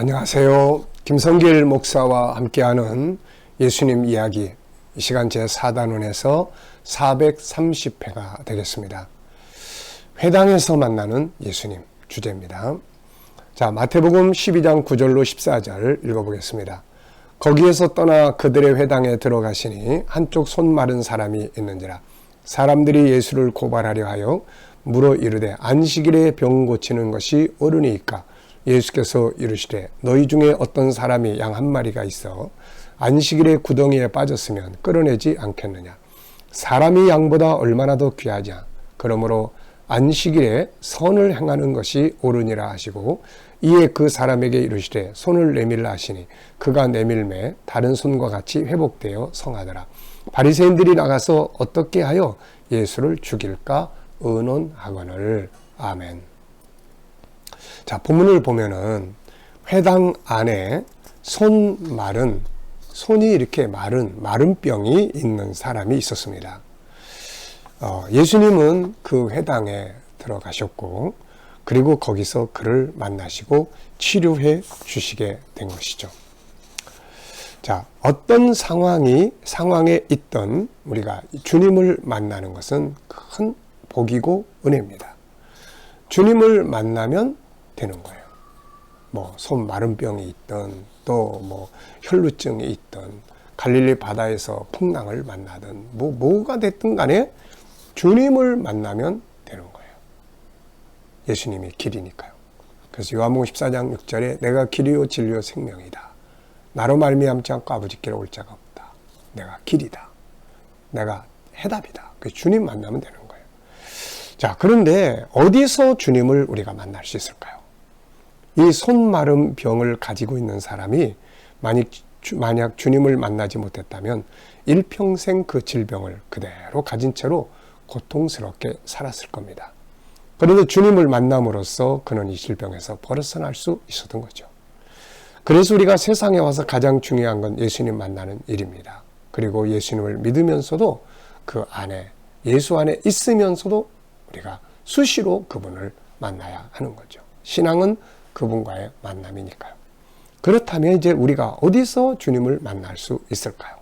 안녕하세요. 김성길 목사와 함께하는 예수님 이야기, 이 시간 제4단원에서 430회가 되겠습니다. 회당에서 만나는 예수님 주제입니다. 자, 마태복음 12장 9절로 14절 읽어보겠습니다. 거기에서 떠나 그들의 회당에 들어가시니 한쪽 손 마른 사람이 있는지라. 사람들이 예수를 고발하려 하여 물어 이르되 안식일에 병 고치는 것이 옳으니이까? 예수께서 이르시되 너희 중에 어떤 사람이 양 한 마리가 있어 안식일에 구덩이에 빠졌으면 끌어내지 않겠느냐. 사람이 양보다 얼마나 더 귀하냐. 그러므로 안식일에 선을 행하는 것이 옳으니라 하시고 이에 그 사람에게 이르시되 손을 내밀라 하시니 그가 내밀매 다른 손과 같이 회복되어 성하더라. 바리새인들이 나가서 어떻게 하여 예수를 죽일까 의논하거늘. 아멘. 자, 본문을 보면은 회당 안에 손이 이렇게 마른 병이 있는 사람이 있었습니다. 예수님은 그 회당에 들어가셨고, 그리고 거기서 그를 만나시고 치료해 주시게 된 것이죠. 자, 어떤 상황에 있던 우리가 주님을 만나는 것은 큰 복이고 은혜입니다. 주님을 만나면 되는 거예요. 손 마른 병이 있든 또 혈루증이 있든 갈릴리 바다에서 풍랑을 만나든 뭐가 됐든 간에 주님을 만나면 되는 거예요. 예수님이 길이니까요. 그래서 요한복음 14장 6절에 내가 길이요 진리요 생명이다. 나로 말미암지 않고 아버지께로 올 자가 없다. 내가 길이다. 내가 해답이다. 그래서 주님 만나면 되는 거예요. 자, 그런데 어디서 주님을 우리가 만날 수 있을까요? 이 손 마른 병을 가지고 있는 사람이 만약 주님을 만나지 못했다면 일평생 그 질병을 그대로 가진 채로 고통스럽게 살았을 겁니다. 그런데 주님을 만남으로써 그는 이 질병에서 벗어날 수 있었던 거죠. 그래서 우리가 세상에 와서 가장 중요한 건 예수님 만나는 일입니다. 그리고 예수님을 믿으면서도 그 안에, 예수 안에 있으면서도 우리가 수시로 그분을 만나야 하는 거죠. 신앙은 그분과의 만남이니까요. 그렇다면 이제 우리가 어디서 주님을 만날 수 있을까요?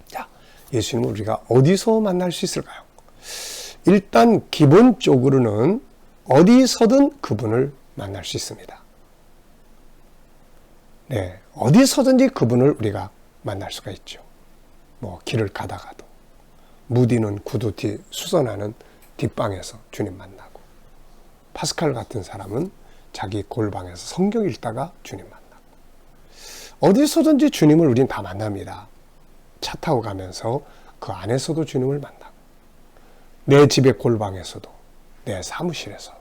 자, 예수님을 우리가 어디서 만날 수 있을까요? 일단 기본적으로는 어디서든 그분을 만날 수 있습니다. 네, 어디서든지 그분을 우리가 만날 수가 있죠. 길을 가다가도, 무디는 구두 뒤 수선하는 뒷방에서 주님 만나고, 파스칼 같은 사람은 자기 골방에서 성경 읽다가 주님 만나고, 어디서든지 주님을 우린 다 만납니다. 차 타고 가면서 그 안에서도 주님을 만나고, 내 집의 골방에서도, 내 사무실에서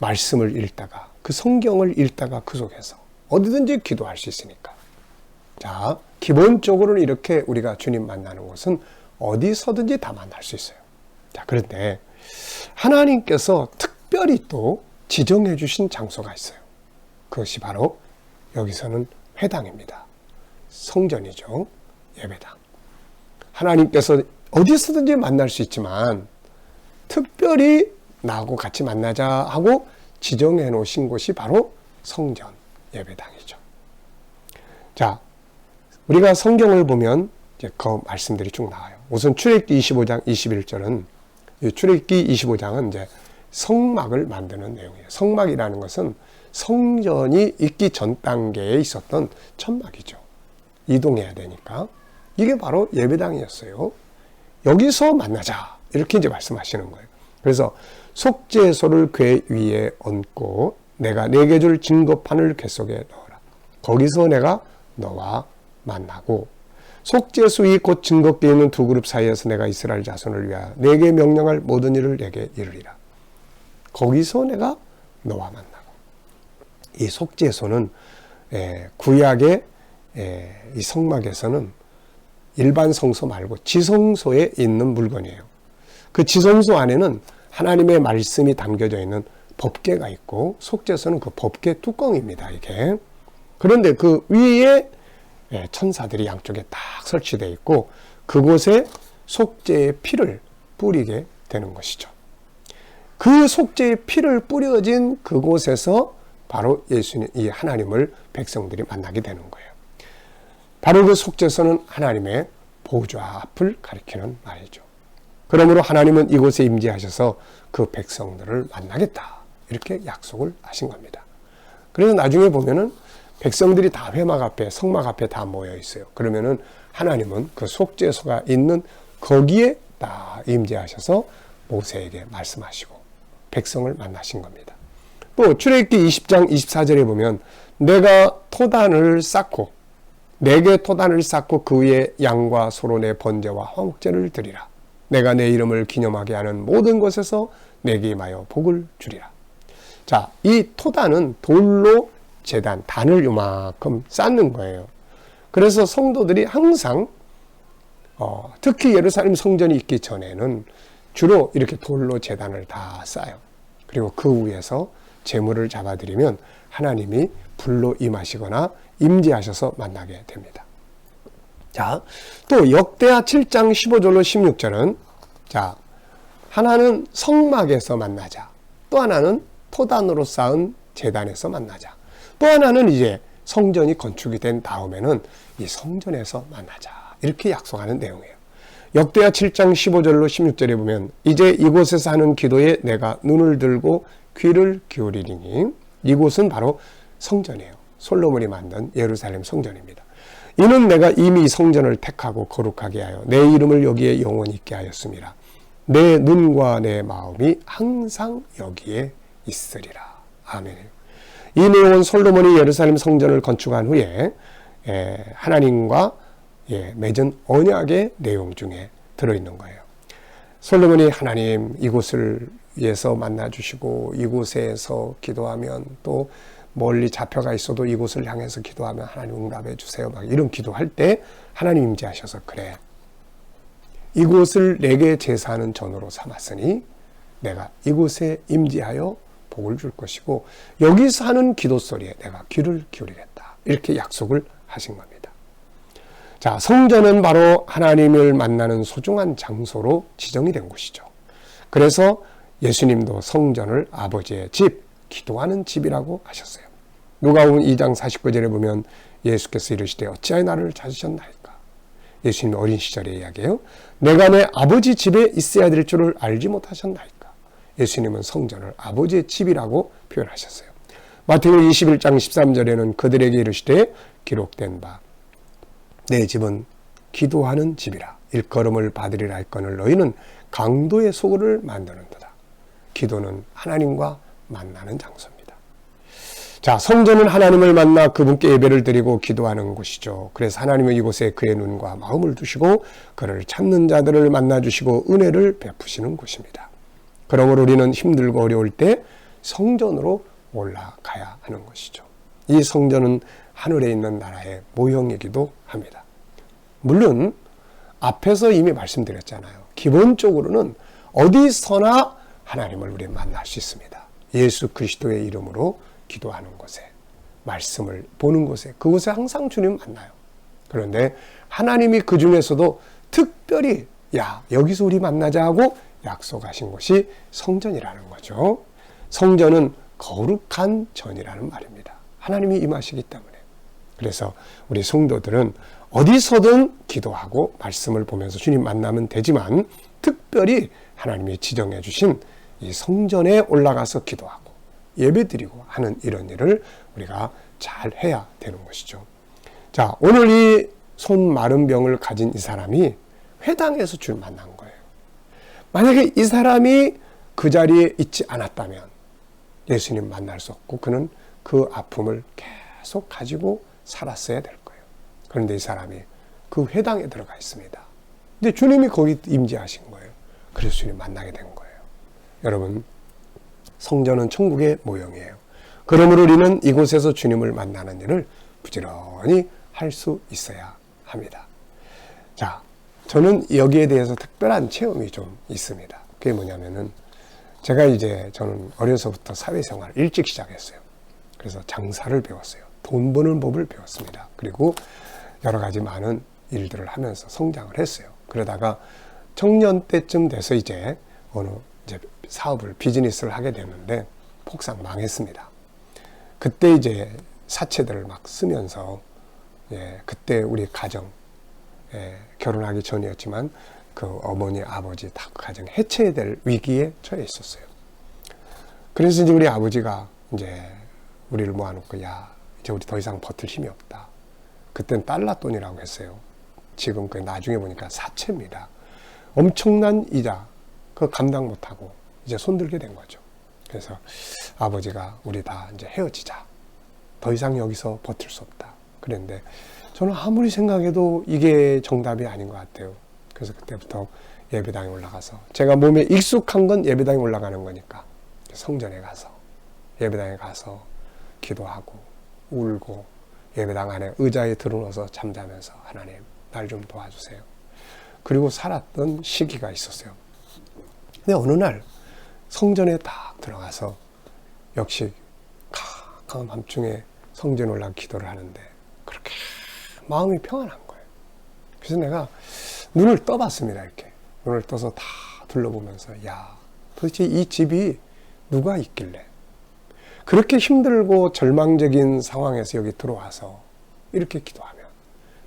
말씀을 읽다가, 그 성경을 읽다가 그 속에서 어디든지 기도할 수 있으니까. 자, 기본적으로는 이렇게 우리가 주님 만나는 곳은 어디서든지 다 만날 수 있어요. 자, 그런데 하나님께서 특별히 또 지정해 주신 장소가 있어요. 그것이 바로 여기서는 회당입니다. 성전이죠. 예배당. 하나님께서 어디서든지 만날 수 있지만 특별히 나하고 같이 만나자 하고 지정해 놓으신 곳이 바로 성전, 예배당이죠. 자, 우리가 성경을 보면 이제 그 말씀들이 쭉 나와요. 우선 출애굽기 25장 21절은, 출애굽기 25장은 이제 성막을 만드는 내용이에요. 성막이라는 것은 성전이 있기 전 단계에 있었던 천막이죠. 이동해야 되니까. 이게 바로 예배당이었어요. 여기서 만나자. 이렇게 이제 말씀하시는 거예요. 그래서 속죄소를 궤 위에 얹고 내가 네게 줄 증거판을 궤 속에 넣어라. 거기서 내가 너와 만나고, 속죄소이 곧 증거궤에 있는 두 그룹 사이에서 내가 이스라엘 자손을 위하여 네게 명령할 모든 일을 내게 이르리라. 거기서 내가 너와 만나고. 이 속죄소는 구약의 이 성막에서는 일반 성소 말고 지성소에 있는 물건이에요. 그 지성소 안에는 하나님의 말씀이 담겨져 있는 법궤가 있고, 속죄소는 그 법궤 뚜껑입니다, 이게. 그런데 그 위에 천사들이 양쪽에 딱 설치되어 있고, 그곳에 속죄의 피를 뿌리게 되는 것이죠. 그 속죄의 피를 뿌려진 그곳에서 바로 예수님, 이 하나님을 백성들이 만나게 되는 거예요. 바로 그 속죄소는 하나님의 보좌 앞을 가리키는 말이죠. 그러므로 하나님은 이곳에 임재하셔서 그 백성들을 만나겠다, 이렇게 약속을 하신 겁니다. 그래서 나중에 보면은 백성들이 다 회막 앞에, 성막 앞에 다 모여 있어요. 그러면은 하나님은 그 속죄소가 있는 거기에 다 임재하셔서 모세에게 말씀하시고 백성을 만나신 겁니다. 또 출애굽기 20장 24절에 보면 내가 토단을 쌓고 내게 토단을 쌓고 그 위에 양과 소로 내 번제와 화목제를 드리라. 내가 내 이름을 기념하게 하는 모든 곳에서 내게 임하여 복을 주리라. 자, 이 토단은 돌로 제단, 단을 요만큼 쌓는 거예요. 그래서 성도들이 항상 특히 예루살렘 성전이 있기 전에는 주로 이렇게 돌로 제단을 다 쌓아요. 그리고 그 위에서 제물을 잡아드리면 하나님이 불로 임하시거나 임재하셔서 만나게 됩니다. 자, 또 역대하 7장 15절로 16절은 자, 하나는 성막에서 만나자. 또 하나는 토단으로 쌓은 제단에서 만나자. 또 하나는 이제 성전이 건축이 된 다음에는 이 성전에서 만나자. 이렇게 약속하는 내용이에요. 역대하 7장 15절로 16절에 보면 이제 이곳에서 하는 기도에 내가 눈을 들고 귀를 기울이리니 이곳은 바로 성전이에요. 솔로몬이 만든 예루살렘 성전입니다. 이는 내가 이미 성전을 택하고 거룩하게 하여 내 이름을 여기에 영원히 있게 하였습니다. 내 눈과 내 마음이 항상 여기에 있으리라. 아멘. 이 내용은 솔로몬이 예루살렘 성전을 건축한 후에 하나님과 맺은 언약의 내용 중에 들어있는 거예요. 솔로몬이 하나님 이곳을 위해서 만나주시고 이곳에서 기도하면 또 멀리 잡혀가 있어도 이곳을 향해서 기도하면 하나님 응답해 주세요. 막 이런 기도할 때 하나님 임재하셔서 그래. 이곳을 내게 제사하는 전으로 삼았으니 내가 이곳에 임재하여 복을 줄 것이고 여기서 하는 기도 소리에 내가 귀를 기울이겠다. 이렇게 약속을 하신 겁니다. 자, 성전은 바로 하나님을 만나는 소중한 장소로 지정이 된 곳이죠. 그래서 예수님도 성전을 아버지의 집, 기도하는 집이라고 하셨어요. 누가복음 2장 49절에 보면 예수께서 이르시되 어찌하여 나를 찾으셨나이까. 예수님 어린 시절의 이야기예요. 내가 내 아버지 집에 있어야 될 줄을 알지 못하셨나이까. 예수님은 성전을 아버지의 집이라고 표현하셨어요. 마태복음 21장 13절에는 그들에게 이르시되 기록된 바 내 집은 기도하는 집이라. 일컬음을 받으리라 했거늘 너희는 강도의 소굴을 만드는도다. 기도는 하나님과 만나는 장소입니다. 자, 성전은 하나님을 만나 그분께 예배를 드리고 기도하는 곳이죠. 그래서 하나님은 이곳에 그의 눈과 마음을 두시고 그를 찾는 자들을 만나주시고 은혜를 베푸시는 곳입니다. 그러므로 우리는 힘들고 어려울 때 성전으로 올라가야 하는 것이죠. 이 성전은 하늘에 있는 나라의 모형이기도 합니다. 물론 앞에서 이미 말씀드렸잖아요. 기본적으로는 어디서나 하나님을 우리 만날 수 있습니다. 예수 그리스도의 이름으로 기도하는 곳에, 말씀을 보는 곳에, 그곳에 항상 주님 만나요. 그런데 하나님이 그 중에서도 특별히 야, 여기서 우리 만나자 하고 약속하신 곳이 성전이라는 거죠. 성전은 거룩한 전이라는 말입니다. 하나님이 임하시기 때문에. 그래서 우리 성도들은 어디서든 기도하고 말씀을 보면서 주님 만나면 되지만 특별히 하나님이 지정해 주신 이 성전에 올라가서 기도하고 예배드리고 하는 이런 일을 우리가 잘 해야 되는 것이죠. 자, 오늘 이 손 마른 병을 가진 이 사람이 회당에서 주님 만난 거예요. 만약에 이 사람이 그 자리에 있지 않았다면 예수님 만날 수 없고 그는 그 아픔을 계속 가지고 살았어야 될 거예요. 그런데 이 사람이 그 회당에 들어가 있습니다. 근데 주님이 거기 임재하신 거예요. 그래서 주님 만나게 된 거예요. 여러분, 성전은 천국의 모형이에요. 그러므로 우리는 이곳에서 주님을 만나는 일을 부지런히 할 수 있어야 합니다. 자, 저는 여기에 대해서 특별한 체험이 좀 있습니다. 그게 뭐냐면은 저는 어려서부터 사회생활을 일찍 시작했어요. 그래서 장사를 배웠어요. 돈 버는 법을 배웠습니다. 그리고 여러 가지 많은 일들을 하면서 성장을 했어요. 그러다가 청년 때쯤 돼서 이제 비즈니스를 하게 됐는데 폭삭 망했습니다. 그때 이제 사체들을 막 쓰면서, 예, 그때 우리 가정, 예, 결혼하기 전이었지만 그 어머니, 아버지 다 가정 해체될 위기에 처해 있었어요. 그래서 이제 우리 아버지가 이제 우리를 모아놓고, 야, 이제 우리 더 이상 버틸 힘이 없다. 그땐 달러 돈이라고 했어요. 지금 그 나중에 보니까 사채입니다. 엄청난 이자, 그거 감당 못하고 이제 손들게 된 거죠. 그래서 아버지가 우리 다 이제 헤어지자. 더 이상 여기서 버틸 수 없다. 그랬는데 저는 아무리 생각해도 이게 정답이 아닌 것 같아요. 그래서 그때부터 예배당에 올라가서, 제가 몸에 익숙한 건 예배당에 올라가는 거니까 성전에 가서, 예배당에 가서 기도하고 울고, 예배당 안에 의자에 들어누워서 잠자면서, 하나님 날 좀 도와주세요. 그리고 살았던 시기가 있었어요. 근데 어느 날 성전에 딱 들어가서 역시 캄캄한 밤중에 성전에 올라가 기도를 하는데 그렇게 마음이 평안한 거예요. 그래서 내가 눈을 떠봤습니다. 이렇게 눈을 떠서 다 둘러보면서, 야, 도대체 이 집이 누가 있길래 그렇게 힘들고 절망적인 상황에서 여기 들어와서 이렇게 기도하면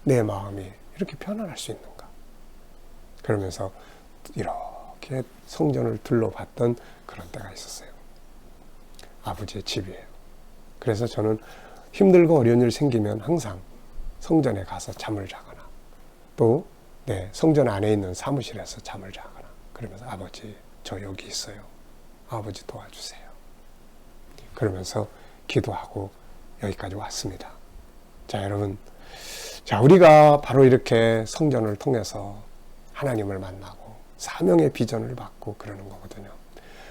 내 마음이 이렇게 편안할 수 있는가. 그러면서 이렇게 성전을 둘러봤던 그런 때가 있었어요. 아버지의 집이에요. 그래서 저는 힘들고 어려운 일 생기면 항상 성전에 가서 잠을 자거나, 또 성전 안에 있는 사무실에서 잠을 자거나, 그러면서 아버지 저 여기 있어요. 아버지 도와주세요. 그러면서 기도하고 여기까지 왔습니다. 자, 여러분, 자, 우리가 바로 이렇게 성전을 통해서 하나님을 만나고 사명의 비전을 받고 그러는 거거든요.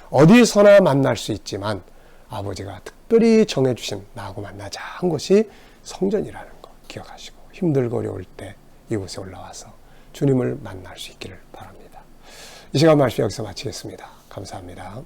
어디서나 만날 수 있지만 아버지가 특별히 정해주신 나하고 만나자 한 곳이 성전이라는 거 기억하시고, 힘들고 어려울 때 이곳에 올라와서 주님을 만날 수 있기를 바랍니다. 이 시간 말씀 여기서 마치겠습니다. 감사합니다.